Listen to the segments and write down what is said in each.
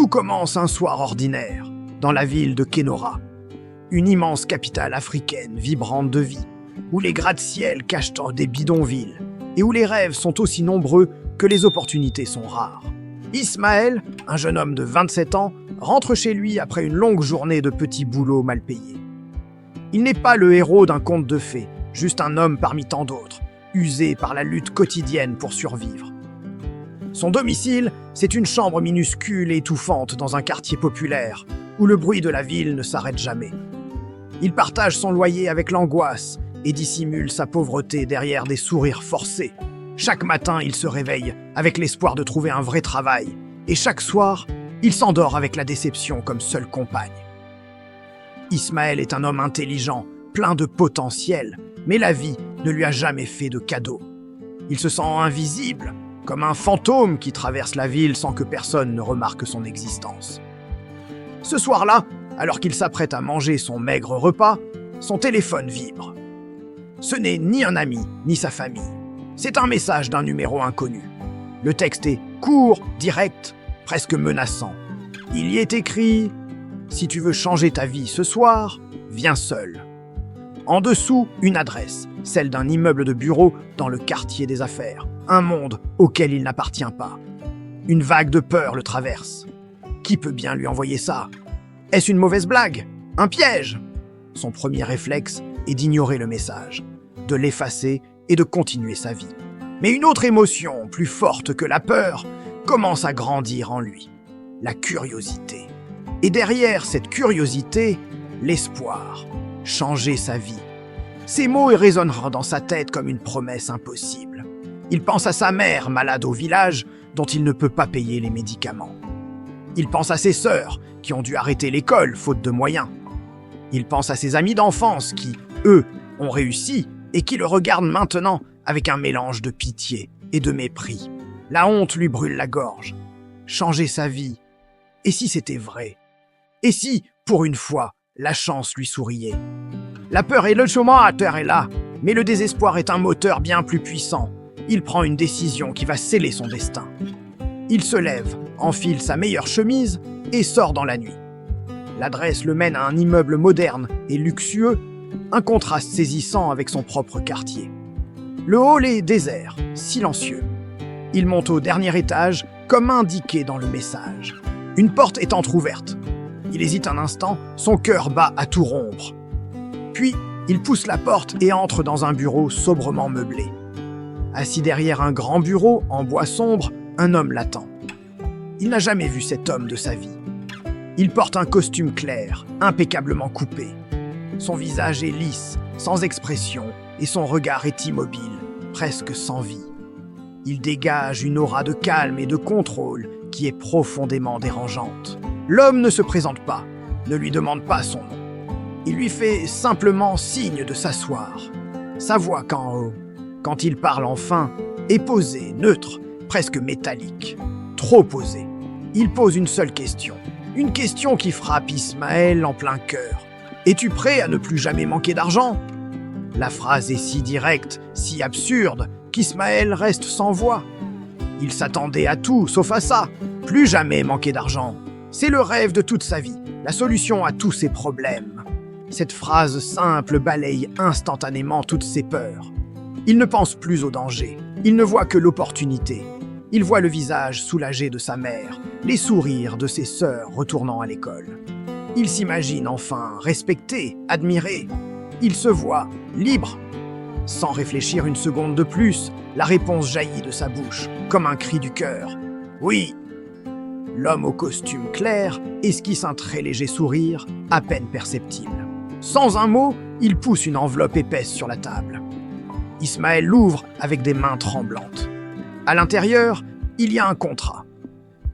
Tout commence un soir ordinaire, dans la ville de Kenora, une immense capitale africaine vibrante de vie, où les gratte-ciel cachent des bidonvilles et où les rêves sont aussi nombreux que les opportunités sont rares. Ismaël, un jeune homme de 27 ans, rentre chez lui après une longue journée de petits boulots mal payés. Il n'est pas le héros d'un conte de fées, juste un homme parmi tant d'autres, usé par la lutte quotidienne pour survivre. Son domicile, c'est une chambre minuscule et étouffante dans un quartier populaire, où le bruit de la ville ne s'arrête jamais. Il partage son loyer avec l'angoisse et dissimule sa pauvreté derrière des sourires forcés. Chaque matin, il se réveille avec l'espoir de trouver un vrai travail, et chaque soir, il s'endort avec la déception comme seule compagne. Ismaël est un homme intelligent, plein de potentiel, mais la vie ne lui a jamais fait de cadeau. Il se sent invisible, comme un fantôme qui traverse la ville sans que personne ne remarque son existence. Ce soir-là, alors qu'il s'apprête à manger son maigre repas, son téléphone vibre. Ce n'est ni un ami, ni sa famille. C'est un message d'un numéro inconnu. Le texte est court, direct, presque menaçant. Il y est écrit « Si tu veux changer ta vie ce soir, viens seul ». En dessous, une adresse, celle d'un immeuble de bureau dans le quartier des affaires, un monde auquel il n'appartient pas. Une vague de peur le traverse. Qui peut bien lui envoyer ça? Est-ce une mauvaise blague? Un piège? Son premier réflexe est d'ignorer le message, de l'effacer et de continuer sa vie. Mais une autre émotion, plus forte que la peur, commence à grandir en lui. La curiosité. Et derrière cette curiosité, l'espoir. Changer sa vie. Ces mots résonneront dans sa tête comme une promesse impossible. Il pense à sa mère, malade au village, dont il ne peut pas payer les médicaments. Il pense à ses sœurs, qui ont dû arrêter l'école, faute de moyens. Il pense à ses amis d'enfance qui, eux, ont réussi et qui le regardent maintenant avec un mélange de pitié et de mépris. La honte lui brûle la gorge. Changer sa vie. Et si c'était vrai? Et si, pour une fois, la chance lui souriait? La peur et le chômage est là, mais le désespoir est un moteur bien plus puissant. Il prend une décision qui va sceller son destin. Il se lève, enfile sa meilleure chemise et sort dans la nuit. L'adresse le mène à un immeuble moderne et luxueux, un contraste saisissant avec son propre quartier. Le hall est désert, silencieux. Il monte au dernier étage, comme indiqué dans le message. Une porte est entr'ouverte. Il hésite un instant, son cœur bat à tout rompre. Puis, il pousse la porte et entre dans un bureau sobrement meublé. Assis derrière un grand bureau en bois sombre, un homme l'attend. Il n'a jamais vu cet homme de sa vie. Il porte un costume clair, impeccablement coupé. Son visage est lisse, sans expression, et son regard est immobile, presque sans vie. Il dégage une aura de calme et de contrôle qui est profondément dérangeante. L'homme ne se présente pas, ne lui demande pas son nom. Il lui fait simplement signe de s'asseoir. Sa voix quand il parle enfin, est posée, neutre, presque métallique. Trop posée. Il pose une seule question. Une question qui frappe Ismaël en plein cœur. Es-tu prêt à ne plus jamais manquer d'argent? La phrase est si directe, si absurde, qu'Ismaël reste sans voix. Il s'attendait à tout, sauf à ça. Plus jamais manquer d'argent. C'est le rêve de toute sa vie, la solution à tous ses problèmes. Cette phrase simple balaye instantanément toutes ses peurs. Il ne pense plus au danger. Il ne voit que l'opportunité. Il voit le visage soulagé de sa mère, les sourires de ses sœurs retournant à l'école. Il s'imagine enfin respecté, admiré. Il se voit libre. Sans réfléchir une seconde de plus, la réponse jaillit de sa bouche, comme un cri du cœur. Oui. L'homme au costume clair esquisse un très léger sourire, à peine perceptible. Sans un mot, il pousse une enveloppe épaisse sur la table. Ismaël l'ouvre avec des mains tremblantes. À l'intérieur, il y a un contrat.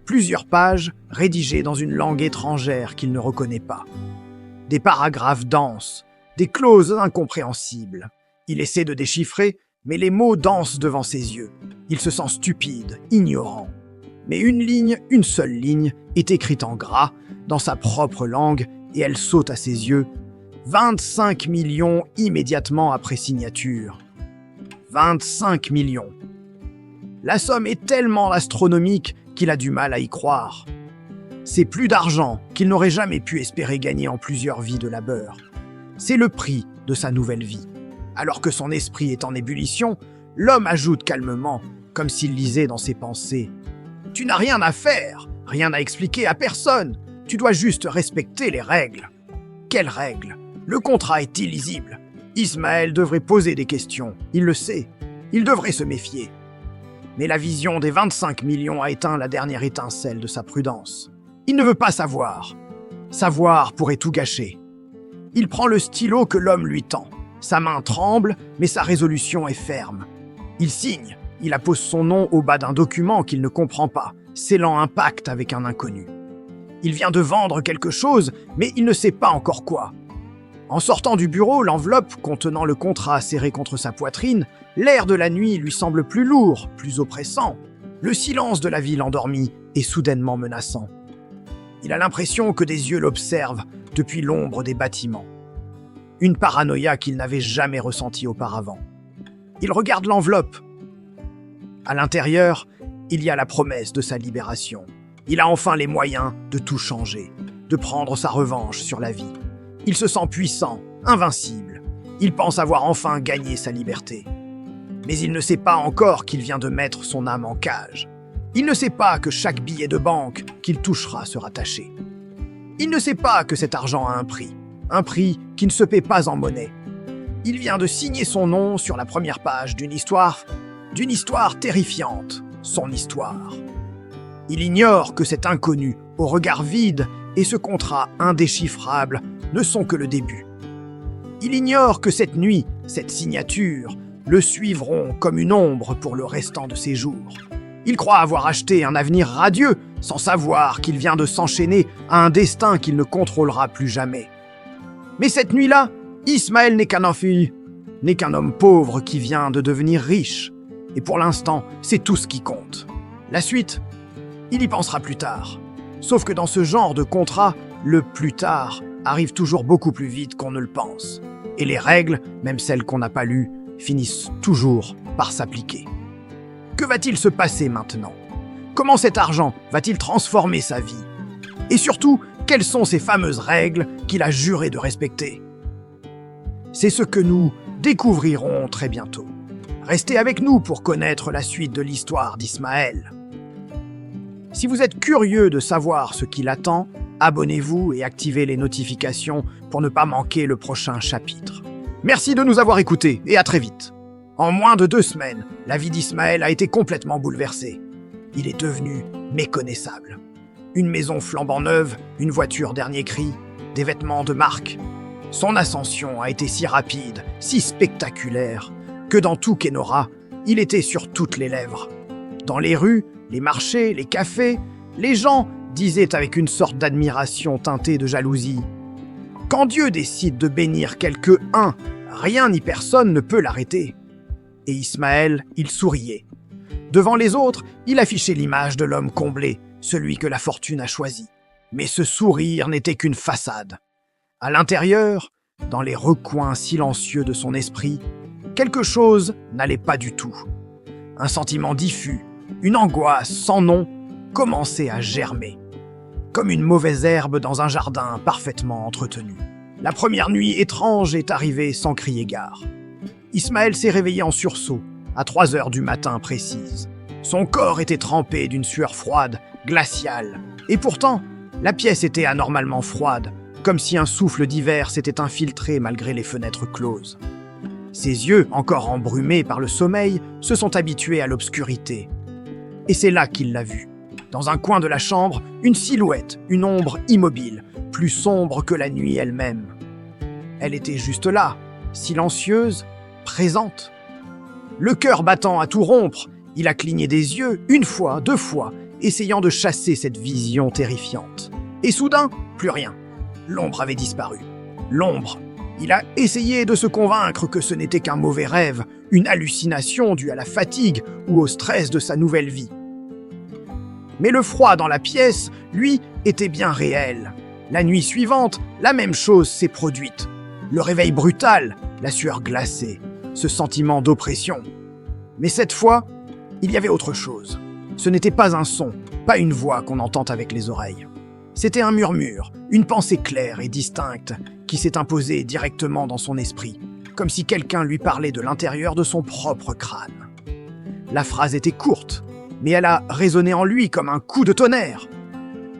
Plusieurs pages rédigées dans une langue étrangère qu'il ne reconnaît pas. Des paragraphes denses, des clauses incompréhensibles. Il essaie de déchiffrer, mais les mots dansent devant ses yeux. Il se sent stupide, ignorant. Mais une seule ligne, est écrite en gras, dans sa propre langue, et elle saute à ses yeux. 25 millions immédiatement après signature. 25 millions. La somme est tellement astronomique qu'il a du mal à y croire. c'est plus d'argent qu'il n'aurait jamais pu espérer gagner en plusieurs vies de labeur. C'est le prix de sa nouvelle vie. Alors que son esprit est en ébullition, l'homme ajoute calmement, comme s'il lisait dans ses pensées. « Tu n'as rien à faire, rien à expliquer à personne. Tu dois juste respecter les règles. » Quelles règles? Le contrat est illisible. Ismaël devrait poser des questions. Il le sait. Il devrait se méfier. Mais la vision des 25 millions a éteint la dernière étincelle de sa prudence. Il ne veut pas savoir. Savoir pourrait tout gâcher. Il prend le stylo que l'homme lui tend. Sa main tremble, mais sa résolution est ferme. Il signe. Il appose son nom au bas d'un document qu'il ne comprend pas, scellant un pacte avec un inconnu. Il vient de vendre quelque chose, mais il ne sait pas encore quoi. En sortant du bureau, l'enveloppe contenant le contrat serré contre sa poitrine, l'air de la nuit lui semble plus lourd, plus oppressant. Le silence de la ville endormie est soudainement menaçant. Il a l'impression que des yeux l'observent depuis l'ombre des bâtiments. Une paranoïa qu'il n'avait jamais ressentie auparavant. Il regarde l'enveloppe. À l'intérieur, il y a la promesse de sa libération. Il a enfin les moyens de tout changer, de prendre sa revanche sur la vie. Il se sent puissant, invincible. Il pense avoir enfin gagné sa liberté. Mais il ne sait pas encore qu'il vient de mettre son âme en cage. Il ne sait pas que chaque billet de banque qu'il touchera sera taché. Il ne sait pas que cet argent a un prix qui ne se paie pas en monnaie. Il vient de signer son nom sur la première page d'une histoire terrifiante, son histoire. Il ignore que cet inconnu, au regard vide, et ce contrat indéchiffrable ne sont que le début. Il ignore que cette nuit, cette signature, le suivront comme une ombre pour le restant de ses jours. Il croit avoir acheté un avenir radieux, sans savoir qu'il vient de s'enchaîner à un destin qu'il ne contrôlera plus jamais. Mais cette nuit-là, Ismaël n'est qu'un enfant, n'est qu'un homme pauvre qui vient de devenir riche. Et pour l'instant, c'est tout ce qui compte. La suite, il y pensera plus tard. Sauf que dans ce genre de contrat, le plus tard arrive toujours beaucoup plus vite qu'on ne le pense. Et les règles, même celles qu'on n'a pas lues, finissent toujours par s'appliquer. Que va-t-il se passer maintenant? Comment cet argent va-t-il transformer sa vie? Et surtout, quelles sont ces fameuses règles qu'il a juré de respecter? C'est ce que nous découvrirons très bientôt. Restez avec nous pour connaître la suite de l'histoire d'Ismaël. Si vous êtes curieux de savoir ce qui l'attend, abonnez-vous et activez les notifications pour ne pas manquer le prochain chapitre. Merci de nous avoir écoutés et à très vite. En moins de 2 semaines, la vie d'Ismaël a été complètement bouleversée. Il est devenu méconnaissable. Une maison flambant neuve, une voiture dernier cri, des vêtements de marque. Son ascension a été si rapide, si spectaculaire, que dans tout Kenora, il était sur toutes les lèvres. Dans les rues, les marchés, les cafés, les gens disaient avec une sorte d'admiration teintée de jalousie « Quand Dieu décide de bénir quelqu'un, rien ni personne ne peut l'arrêter. » Et Ismaël, il souriait. Devant les autres, il affichait l'image de l'homme comblé, celui que la fortune a choisi. Mais ce sourire n'était qu'une façade. À l'intérieur, dans les recoins silencieux de son esprit, quelque chose n'allait pas du tout. Un sentiment diffus, une angoisse sans nom, commençait à germer, comme une mauvaise herbe dans un jardin parfaitement entretenu. La première nuit étrange est arrivée sans crier gare. Ismaël s'est réveillé en sursaut, à 3 heures du matin précise. Son corps était trempé d'une sueur froide, glaciale, et pourtant, la pièce était anormalement froide, comme si un souffle d'hiver s'était infiltré malgré les fenêtres closes. Ses yeux, encore embrumés par le sommeil, se sont habitués à l'obscurité. Et c'est là qu'il l'a vue. Dans un coin de la chambre, une silhouette, une ombre immobile, plus sombre que la nuit elle-même. Elle était juste là, silencieuse, présente. Le cœur battant à tout rompre, il a cligné des yeux 1 fois, 2 fois, essayant de chasser cette vision terrifiante. Et soudain, plus rien. L'ombre avait disparu. L'ombre. Il a essayé de se convaincre que ce n'était qu'un mauvais rêve, une hallucination due à la fatigue ou au stress de sa nouvelle vie. Mais le froid dans la pièce, lui, était bien réel. La nuit suivante, la même chose s'est produite. Le réveil brutal, la sueur glacée, ce sentiment d'oppression. Mais cette fois, il y avait autre chose. Ce n'était pas un son, pas une voix qu'on entend avec les oreilles. C'était un murmure, une pensée claire et distincte qui s'est imposée directement dans son esprit, comme si quelqu'un lui parlait de l'intérieur de son propre crâne. La phrase était courte, mais elle a résonné en lui comme un coup de tonnerre.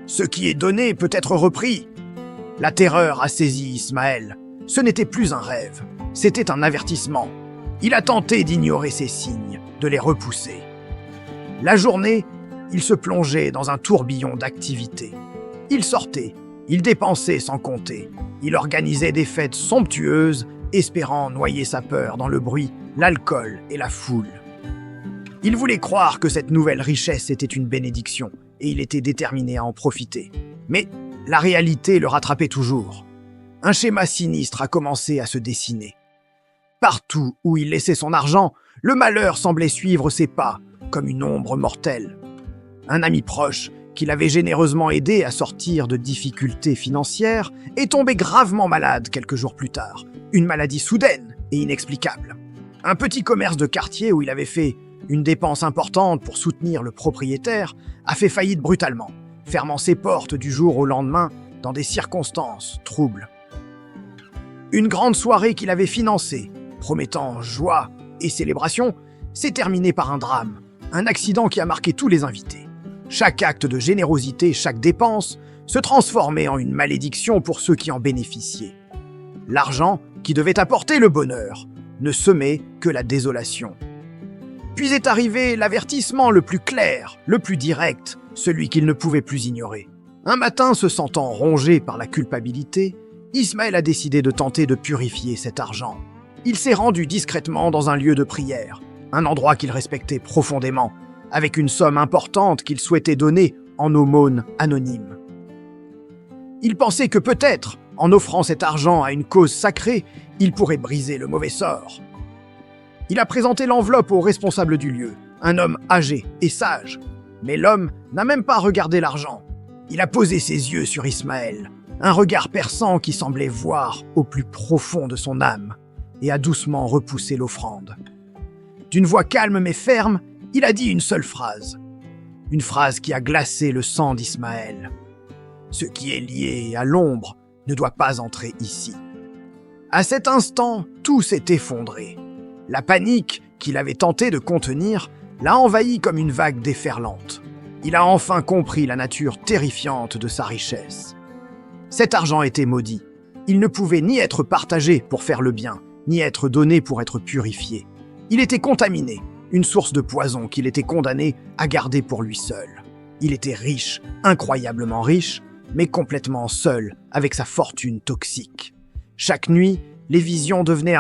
Ce qui est donné peut être repris. La terreur a saisi Ismaël. Ce n'était plus un rêve, c'était un avertissement. Il a tenté d'ignorer ces signes, de les repousser. La journée, il se plongeait dans un tourbillon d'activités. Il sortait, il dépensait sans compter, il organisait des fêtes somptueuses, espérant noyer sa peur dans le bruit, l'alcool et la foule. Il voulait croire que cette nouvelle richesse était une bénédiction, et il était déterminé à en profiter. Mais la réalité le rattrapait toujours. Un schéma sinistre a commencé à se dessiner. Partout où il laissait son argent, le malheur semblait suivre ses pas, comme une ombre mortelle. Un ami proche, qui l'avait généreusement aidé à sortir de difficultés financières, est tombé gravement malade quelques jours plus tard. Une maladie soudaine et inexplicable. Un petit commerce de quartier où il avait fait une dépense importante pour soutenir le propriétaire a fait faillite brutalement, fermant ses portes du jour au lendemain dans des circonstances troubles. Une grande soirée qu'il avait financée, promettant joie et célébration, s'est terminée par un drame, un accident qui a marqué tous les invités. Chaque acte de générosité, chaque dépense, se transformait en une malédiction pour ceux qui en bénéficiaient. L'argent, qui devait apporter le bonheur, ne semait que la désolation. Puis est arrivé l'avertissement le plus clair, le plus direct, celui qu'il ne pouvait plus ignorer. Un matin, se sentant rongé par la culpabilité, Ismaël a décidé de tenter de purifier cet argent. Il s'est rendu discrètement dans un lieu de prière, un endroit qu'il respectait profondément, avec une somme importante qu'il souhaitait donner en aumône anonyme. Il pensait que peut-être, en offrant cet argent à une cause sacrée, il pourrait briser le mauvais sort. Il a présenté l'enveloppe au responsable du lieu, un homme âgé et sage. Mais l'homme n'a même pas regardé l'argent. Il a posé ses yeux sur Ismaël, un regard perçant qui semblait voir au plus profond de son âme, et a doucement repoussé l'offrande. D'une voix calme mais ferme, il a dit une seule phrase. Une phrase qui a glacé le sang d'Ismaël. « Ce qui est lié à l'ombre ne doit pas entrer ici. » À cet instant, tout s'est effondré. La panique qu'il avait tenté de contenir l'a envahi comme une vague déferlante. Il a enfin compris la nature terrifiante de sa richesse. Cet argent était maudit. Il ne pouvait ni être partagé pour faire le bien, ni être donné pour être purifié. Il était contaminé, une source de poison qu'il était condamné à garder pour lui seul. Il était riche, incroyablement riche, mais complètement seul avec sa fortune toxique. Chaque nuit, les visions devenaient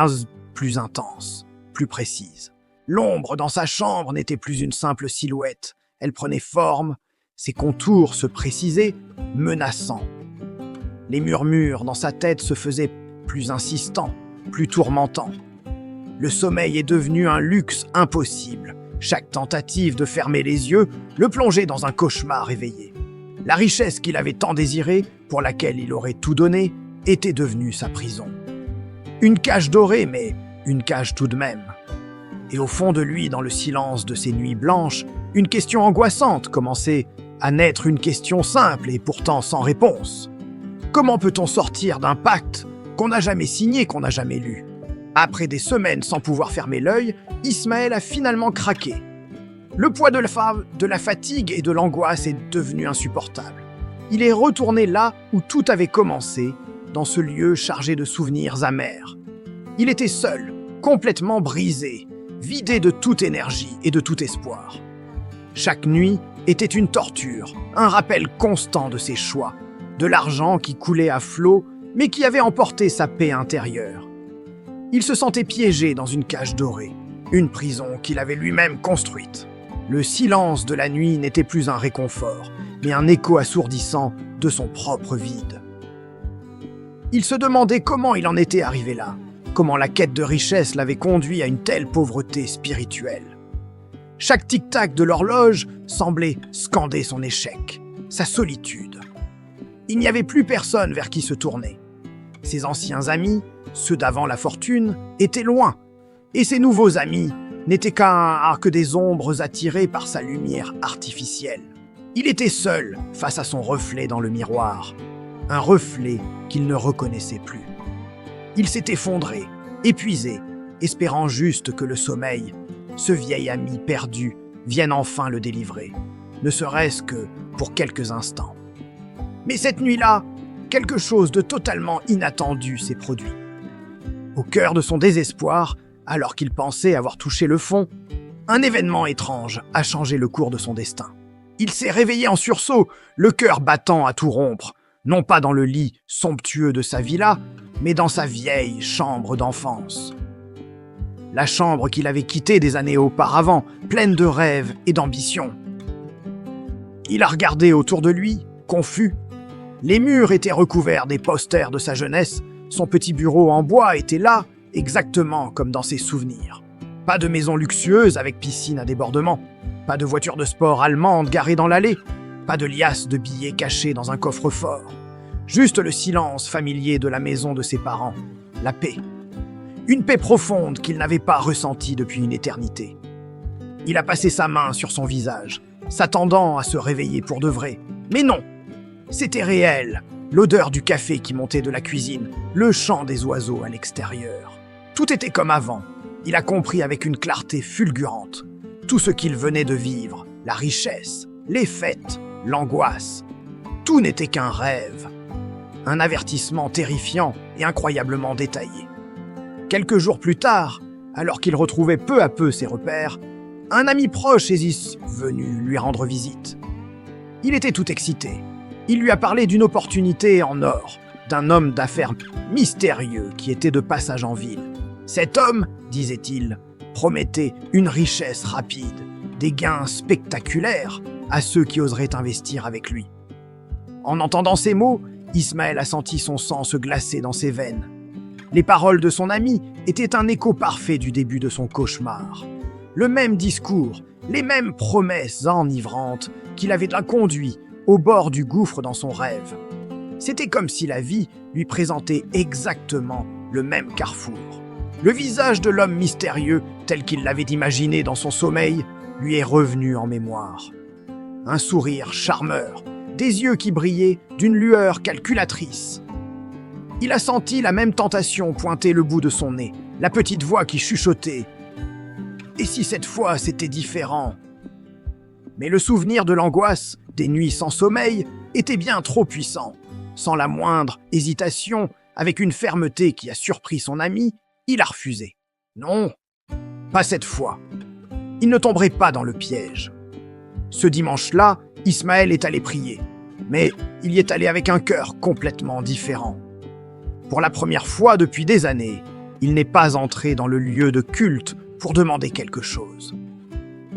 plus intenses, plus précises. L'ombre dans sa chambre n'était plus une simple silhouette. Elle prenait forme, ses contours se précisaient, menaçants. Les murmures dans sa tête se faisaient plus insistants, plus tourmentants. Le sommeil est devenu un luxe impossible. Chaque tentative de fermer les yeux le plongeait dans un cauchemar éveillé. La richesse qu'il avait tant désirée, pour laquelle il aurait tout donné, était devenue sa prison. Une cage dorée, mais une cage tout de même. Et au fond de lui, dans le silence de ces nuits blanches, une question angoissante commençait à naître, une question simple et pourtant sans réponse. Comment peut-on sortir d'un pacte qu'on n'a jamais signé, qu'on n'a jamais lu? Après des semaines sans pouvoir fermer l'œil, Ismaël a finalement craqué. Le poids de la fatigue et de l'angoisse est devenu insupportable. Il est retourné là où tout avait commencé, dans ce lieu chargé de souvenirs amers. Il était seul, complètement brisé, vidé de toute énergie et de tout espoir. Chaque nuit était une torture, un rappel constant de ses choix, de l'argent qui coulait à flot, mais qui avait emporté sa paix intérieure. Il se sentait piégé dans une cage dorée, une prison qu'il avait lui-même construite. Le silence de la nuit n'était plus un réconfort, mais un écho assourdissant de son propre vide. Il se demandait comment il en était arrivé là, comment la quête de richesse l'avait conduit à une telle pauvreté spirituelle. Chaque tic-tac de l'horloge semblait scander son échec, sa solitude. Il n'y avait plus personne vers qui se tourner. Ses anciens amis, ceux d'avant la fortune, étaient loin, et ses nouveaux amis n'étaient que des ombres attirées par sa lumière artificielle. Il était seul face à son reflet dans le miroir, un reflet qu'il ne reconnaissait plus. Il s'est effondré, épuisé, espérant juste que le sommeil, ce vieil ami perdu, vienne enfin le délivrer, ne serait-ce que pour quelques instants. Mais cette nuit-là, quelque chose de totalement inattendu s'est produit. Au cœur de son désespoir, alors qu'il pensait avoir touché le fond, un événement étrange a changé le cours de son destin. Il s'est réveillé en sursaut, le cœur battant à tout rompre, non pas dans le lit somptueux de sa villa, mais dans sa vieille chambre d'enfance. La chambre qu'il avait quittée des années auparavant, pleine de rêves et d'ambitions. Il a regardé autour de lui, confus. Les murs étaient recouverts des posters de sa jeunesse, son petit bureau en bois était là, exactement comme dans ses souvenirs. Pas de maison luxueuse avec piscine à débordement, pas de voiture de sport allemande garée dans l'allée, pas de liasse de billets cachés dans un coffre-fort. Juste le silence familier de la maison de ses parents, la paix. Une paix profonde qu'il n'avait pas ressentie depuis une éternité. Il a passé sa main sur son visage, s'attendant à se réveiller pour de vrai. Mais non, c'était réel. L'odeur du café qui montait de la cuisine, le chant des oiseaux à l'extérieur. Tout était comme avant. Il a compris avec une clarté fulgurante tout ce qu'il venait de vivre, la richesse, les fêtes, l'angoisse. Tout n'était qu'un rêve. Un avertissement terrifiant et incroyablement détaillé. Quelques jours plus tard, alors qu'il retrouvait peu à peu ses repères, un ami proche est venu lui rendre visite. Il était tout excité. Il lui a parlé d'une opportunité en or, d'un homme d'affaires mystérieux qui était de passage en ville. Cet homme, disait-il, promettait une richesse rapide, des gains spectaculaires à ceux qui oseraient investir avec lui. En entendant ces mots, Ismaël a senti son sang se glacer dans ses veines. Les paroles de son ami étaient un écho parfait du début de son cauchemar. Le même discours, les mêmes promesses enivrantes qui l'avaient conduit au bord du gouffre dans son rêve. C'était comme si la vie lui présentait exactement le même carrefour. Le visage de l'homme mystérieux, tel qu'il l'avait imaginé dans son sommeil, lui est revenu en mémoire. Un sourire charmeur, des yeux qui brillaient d'une lueur calculatrice. Il a senti la même tentation pointer le bout de son nez, la petite voix qui chuchotait. Et si cette fois c'était différent? Mais le souvenir de l'angoisse, des nuits sans sommeil, était bien trop puissant. Sans la moindre hésitation, avec une fermeté qui a surpris son ami, il a refusé. Non, pas cette fois. Il ne tomberait pas dans le piège. Ce dimanche-là, Ismaël est allé prier. Mais il y est allé avec un cœur complètement différent. Pour la première fois depuis des années, il n'est pas entré dans le lieu de culte pour demander quelque chose.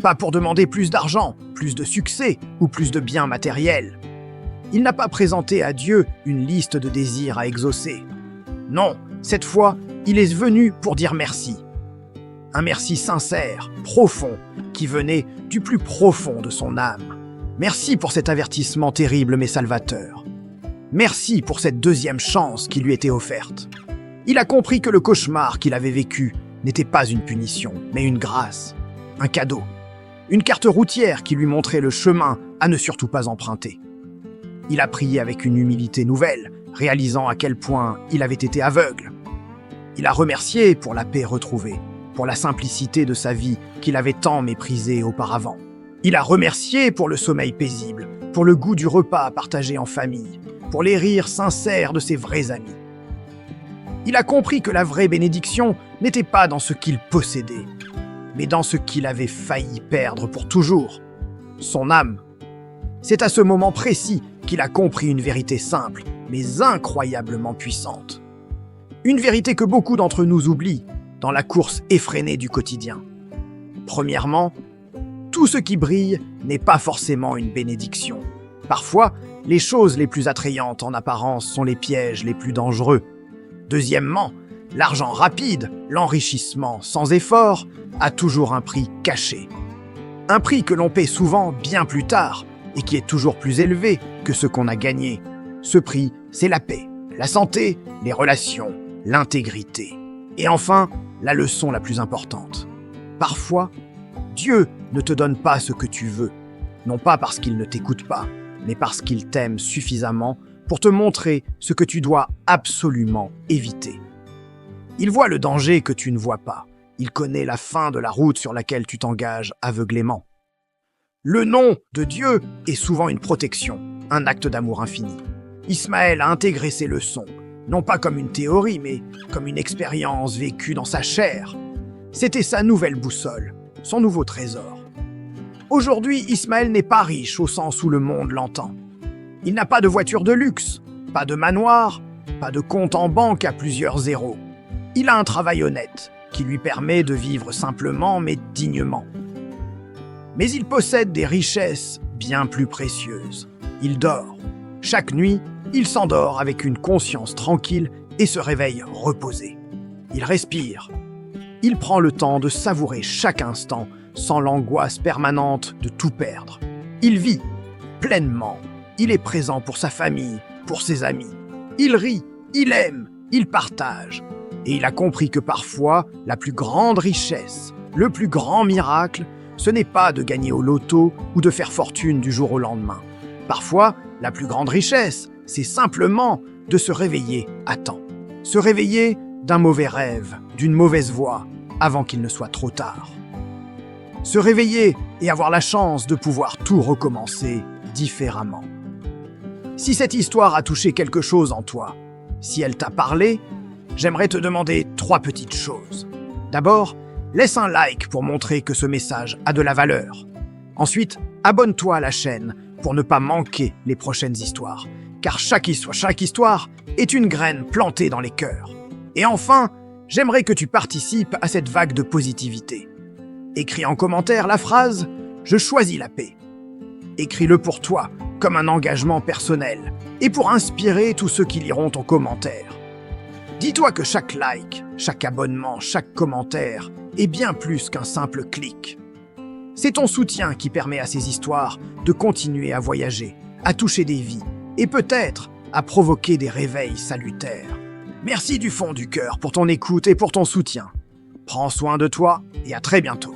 Pas pour demander plus d'argent, plus de succès ou plus de biens matériels. Il n'a pas présenté à Dieu une liste de désirs à exaucer. Non, cette fois, il est venu pour dire merci. Un merci sincère, profond, qui venait du plus profond de son âme. Merci pour cet avertissement terrible mais salvateur. Merci pour cette deuxième chance qui lui était offerte. Il a compris que le cauchemar qu'il avait vécu n'était pas une punition, mais une grâce, un cadeau. Une carte routière qui lui montrait le chemin à ne surtout pas emprunter. Il a prié avec une humilité nouvelle, réalisant à quel point il avait été aveugle. Il a remercié pour la paix retrouvée, pour la simplicité de sa vie qu'il avait tant méprisée auparavant. Il a remercié pour le sommeil paisible, pour le goût du repas partagé en famille, pour les rires sincères de ses vrais amis. Il a compris que la vraie bénédiction n'était pas dans ce qu'il possédait, mais dans ce qu'il avait failli perdre pour toujours, son âme. C'est à ce moment précis qu'il a compris une vérité simple, mais incroyablement puissante. Une vérité que beaucoup d'entre nous oublient dans la course effrénée du quotidien. Premièrement, tout ce qui brille n'est pas forcément une bénédiction. Parfois, les choses les plus attrayantes en apparence sont les pièges les plus dangereux. Deuxièmement, l'argent rapide, l'enrichissement sans effort, a toujours un prix caché. Un prix que l'on paie souvent bien plus tard et qui est toujours plus élevé que ce qu'on a gagné. Ce prix, c'est la paix, la santé, les relations, l'intégrité. Et enfin, la leçon la plus importante. Parfois, Dieu ne te donne pas ce que tu veux, non pas parce qu'il ne t'écoute pas, mais parce qu'il t'aime suffisamment pour te montrer ce que tu dois absolument éviter. Il voit le danger que tu ne vois pas. Il connaît la fin de la route sur laquelle tu t'engages aveuglément. Le nom de Dieu est souvent une protection, un acte d'amour infini. Ismaël a intégré ces leçons, non pas comme une théorie, mais comme une expérience vécue dans sa chair. C'était sa nouvelle boussole, son nouveau trésor. Aujourd'hui, Ismaël n'est pas riche au sens où le monde l'entend. Il n'a pas de voiture de luxe, pas de manoir, pas de compte en banque à plusieurs zéros. Il a un travail honnête, qui lui permet de vivre simplement mais dignement. Mais il possède des richesses bien plus précieuses. Il dort. Chaque nuit, il s'endort avec une conscience tranquille et se réveille reposé. Il respire. Il prend le temps de savourer chaque instant sans l'angoisse permanente de tout perdre. Il vit pleinement. Il est présent pour sa famille, pour ses amis. Il rit, il aime, il partage. Et il a compris que parfois, la plus grande richesse, le plus grand miracle, ce n'est pas de gagner au loto ou de faire fortune du jour au lendemain. Parfois, la plus grande richesse, c'est simplement de se réveiller à temps. Se réveiller d'un mauvais rêve, d'une mauvaise voix, avant qu'il ne soit trop tard. Se réveiller et avoir la chance de pouvoir tout recommencer différemment. Si cette histoire a touché quelque chose en toi, si elle t'a parlé, j'aimerais te demander 3 petites choses. D'abord, laisse un like pour montrer que ce message a de la valeur. Ensuite, abonne-toi à la chaîne pour ne pas manquer les prochaines histoires, car chaque histoire est une graine plantée dans les cœurs. Et enfin, j'aimerais que tu participes à cette vague de positivité. Écris en commentaire la phrase « Je choisis la paix ». Écris-le pour toi, comme un engagement personnel, et pour inspirer tous ceux qui liront ton commentaire. Dis-toi que chaque like, chaque abonnement, chaque commentaire est bien plus qu'un simple clic. C'est ton soutien qui permet à ces histoires de continuer à voyager, à toucher des vies, et peut-être à provoquer des réveils salutaires. Merci du fond du cœur pour ton écoute et pour ton soutien. Prends soin de toi et à très bientôt.